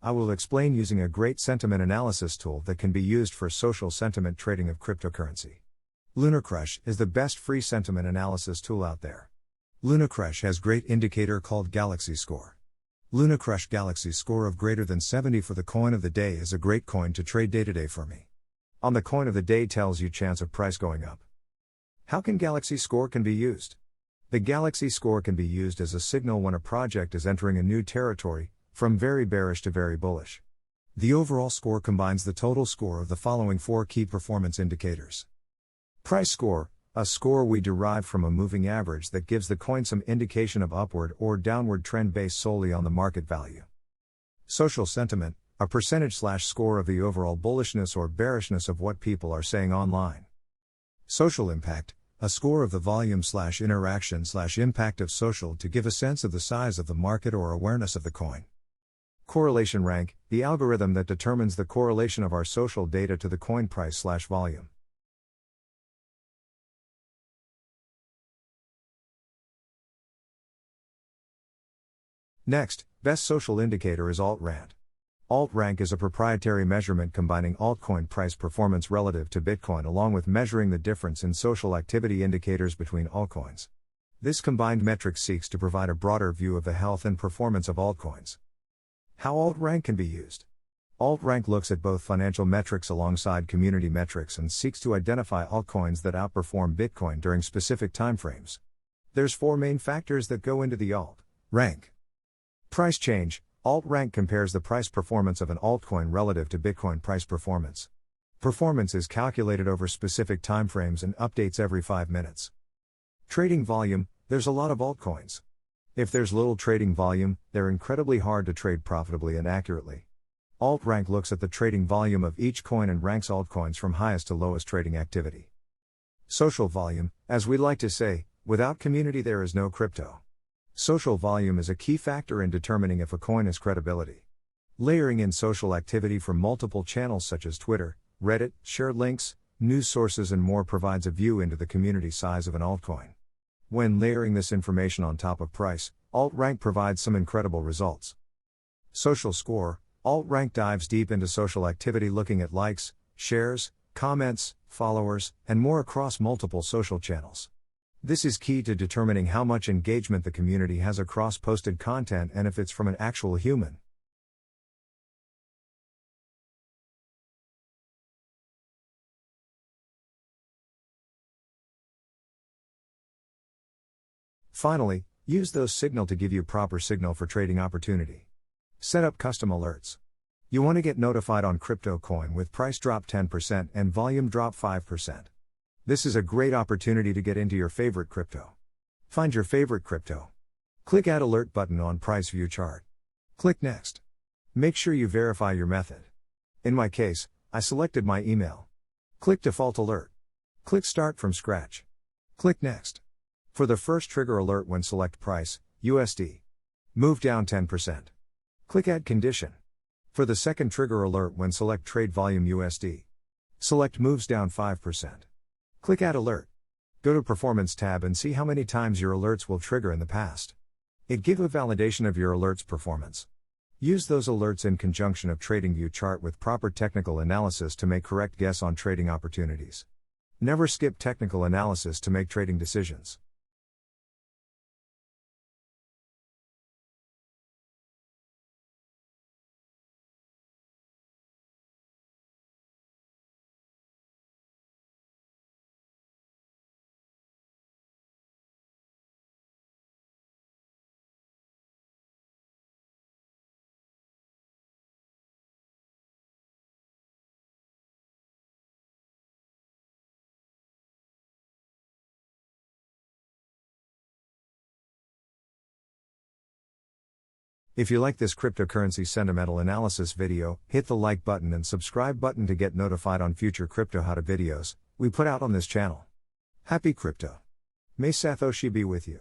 I will explain using a great sentiment analysis tool that can be used for social sentiment trading of cryptocurrency. Lunarcrush is the best free sentiment analysis tool out there. Lunacrush has great indicator called Galaxy Score. Lunacrush Galaxy Score of greater than 70 for the coin of the day is a great coin to trade day to day for me. On the coin of the day tells you chance of price going up. How can Galaxy Score can be used? The Galaxy Score can be used as a signal when a project is entering a new territory, from very bearish to very bullish. The overall score combines the total score of the following 4 key performance indicators. Price score, a score we derive from a moving average that gives the coin some indication of upward or downward trend based solely on the market value. Social sentiment, a percentage/score of the overall bullishness or bearishness of what people are saying online. Social impact, a score of the volume/interaction/impact of social to give a sense of the size of the market or awareness of the coin. Correlation rank, the algorithm that determines the correlation of our social data to the coin price/volume. Next, best social indicator is alt-rank. Alt-rank is a proprietary measurement combining altcoin price performance relative to Bitcoin along with measuring the difference in social activity indicators between altcoins. This combined metric seeks to provide a broader view of the health and performance of altcoins. How alt-rank can be used? Alt-rank looks at both financial metrics alongside community metrics and seeks to identify altcoins that outperform Bitcoin during specific timeframes. There's 4 main factors that go into the alt-rank. Price change. Alt-rank compares the price performance of an altcoin relative to Bitcoin price performance. Performance is calculated over specific timeframes and updates every 5 minutes. Trading volume. There's a lot of altcoins. If there's little trading volume, they're incredibly hard to trade profitably and accurately. Alt-rank looks at the trading volume of each coin and ranks altcoins from highest to lowest trading activity. Social volume. As we like to say, without community there is no crypto. Social volume is a key factor in determining if a coin has credibility. Layering in social activity from multiple channels such as Twitter, Reddit, shared links, news sources and more provides a view into the community size of an altcoin. When layering this information on top of price, alt-rank provides some incredible results. Social score. Alt-rank dives deep into social activity looking at likes, shares, comments, followers, and more across multiple social channels. This is key to determining how much engagement the community has across posted content and if it's from an actual human. Finally, use those signal to give you proper signal for trading opportunity. Set up custom alerts. You want to get notified on crypto coin with price drop 10% and volume drop 5%. This is a great opportunity to get into your favorite crypto. Find your favorite crypto. Click Add Alert button on Price View Chart. Click Next. Make sure you verify your method. In my case, I selected my email. Click Default Alert. Click Start from Scratch. Click Next. For the first trigger alert when select price, USD. Move down 10%. Click Add Condition. For the second trigger alert when select trade volume USD. Select moves down 5%. Click Add Alert. Go to Performance tab and see how many times your alerts will trigger in the past. It gives a validation of your alert's performance. Use those alerts in conjunction of TradingView chart with proper technical analysis to make correct guess on trading opportunities. Never skip technical analysis to make trading decisions. If you like this cryptocurrency sentimental analysis video, hit the like button and subscribe button to get notified on future crypto how-to videos we put out on this channel. Happy crypto! May Satoshi be with you.